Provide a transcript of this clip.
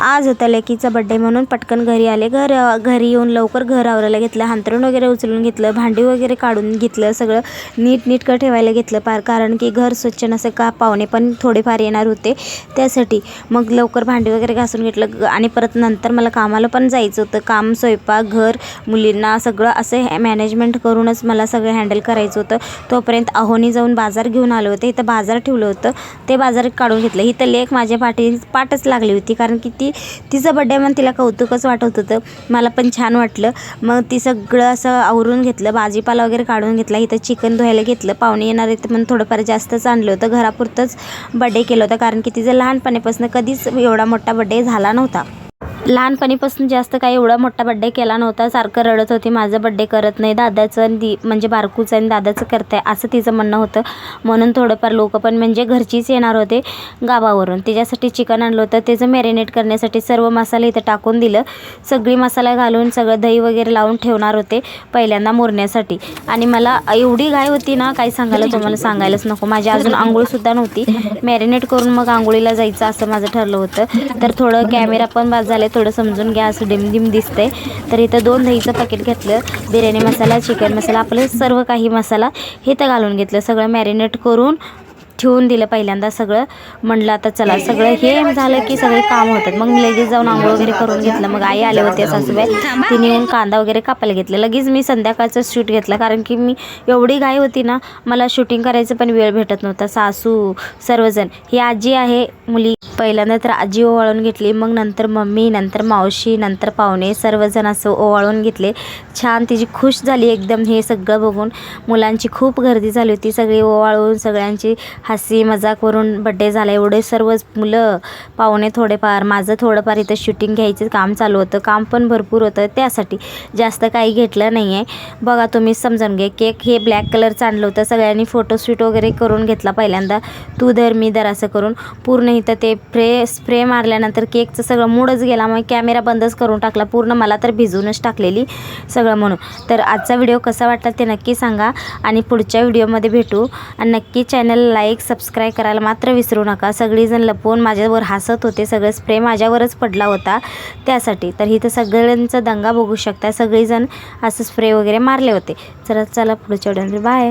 आज होता लेकीचा बड्डे म्हणून पटकन घरी आले. घरी येऊन लवकर घर आवरायला घेतलं, हांतरून वगैरे उचलून घेतलं, भांडी वगैरे काढून घेतलं, सगळं नीटनेटकं ठेवायला घेतलं कारण की घर स्वच्छ नसे का पाहुणे पण थोडेफार येणार होते त्यासाठी. मग लवकर भांडी वगैरे घासून घेतलं आणि परत नंतर मला कामाला पण जायचं होतं. काम, स्वयंपाक, घर, मुलींना सगळं असं मॅनेजमेंट करूनच मला सगळं हँडल करायचं होतं. तोपर्यंत अहोनी जाऊन बाजार घेऊन आले होते. इथं बाजार ठेवलं होतं, ते बाजार काढून घेतलं. इथं लेक माझ्या पाठच लागली होती कारण की तिचा बड्डे म्हणून तिला कौतुकच वाटत होतं. मला पण छान वाटलं. मग ती सगळं असं आवरून घेतलं, भाजीपाला वगैरे काढून घेतला. इथं चिकन धुवायला घेतलं. पाहुणे येणार आहेत म्हणून थोडंफार जास्तच आणलं होतं. घरापुरतंच बड्डे केलं होतं कारण की तिचं लहानपणीपासून कधीच एवढा मोठा बड्डे झाला नव्हता. लहानपणीपासून जास्त काही एवढा मोठा बड्डे केला नव्हता. सारखं रडत होती, माझं बड्डे करत नाही, दादाचं म्हणजे बारकूचं आणि दादाचं करताय असं तिचं म्हणणं होतं. म्हणून थोडंफार लोक पण म्हणजे घरचीच येणार होते गावावरून. त्याच्यासाठी चिकन आणलं होतं. त्याचं मॅरिनेट करण्यासाठी सर्व मसाले इथं टाकून दिलं. सगळी मसाला घालून सगळं दही वगैरे लावून ठेवणार होते पहिल्यांदा मुरण्यासाठी. आणि मला एवढी घाई होती ना, काही सांगायला तुम्हाला सांगायलाच नको. माझी अजून आंघोळसुद्धा नव्हती. मॅरिनेट करून मग आंघोळीला जायचं असं माझं ठरलं होतं. तर थोडं कॅमेरा पण बाद झाले, थोडं समजून घ्या, असं डिमडिम दिसतंय. तर इथं 2 दहीचं पॅकेट घेतलं. बिर्याणी मसाला, चिकन मसाला, आपलं सर्व काही मसाला हे तर घालून घेतलं. सगळं मॅरिनेट करून ठेवून दिलं पहिल्यांदा सगळं. म्हणलं आता चला सगळं हे झालं की सगळे काम होतात. मग मी लगेच जाऊन आंघोळ वगैरे करून घेतलं. मग आई आले होते सासूबाई, तिने येऊन कांदा वगैरे कापायला घेतलं. लगेच मी संध्याकाळचं शूट घेतलं कारण की मी एवढी घाई होती ना, मला शूटिंग करायचं पण वेळ भेटत नव्हता. सासू सर्वजण, ही आजी आहे मुली. पहिल्यांदा तर आजी ओवाळून घेतली, मग नंतर मम्मी, नंतर मावशी, नंतर पाहुणे सर्वजण असं ओवाळून घेतले. छान तिची खुश झाली एकदम हे सगळं बघून. मुलांची खूप गर्दी झाली होती. सगळी ओवाळून सगळ्यांची हसी मजाक करून बड्डे झाला. एवढे सर्वच मुलं, पाहुणे थोडेफार, माझं थोडंफार इथं शूटिंग घ्यायचं काम चालू होतं. काम पण भरपूर होतं, त्यासाठी जास्त काही घेतलं नाही आहे. बघा तुम्ही समजून घे. केक हे ब्लॅक कलरचं आणलं होतं. सगळ्यांनी फोटोशूट वगैरे करून घेतला पहिल्यांदा. तू धर मी धर असं करून पूर्ण इथं ते स्प्रे मारल्यानंतर केकचं सगळं मूडच गेला. मग कॅमेरा बंदच करून टाकला पूर्ण. मला तर भिजवूनच टाकलेली सगळं म्हणून. तर आजचा व्हिडिओ कसा वाटला ते नक्की सांगा आणि पुढच्या व्हिडिओमध्ये भेटू. आणि नक्की चॅनल लाईक, सबस्क्राईब करायला मात्र विसरू नका. सगळीजण लपवून माझ्यावर हसत होते. सगळं स्प्रे माझ्यावरच पडला होता त्यासाठी. तर इथं सगळ्यांचा दंगा बघू शकता. सगळीजण असं स्प्रे वगैरे मारले होते. चला पुढच्या व्हिडिओमध्ये बाय.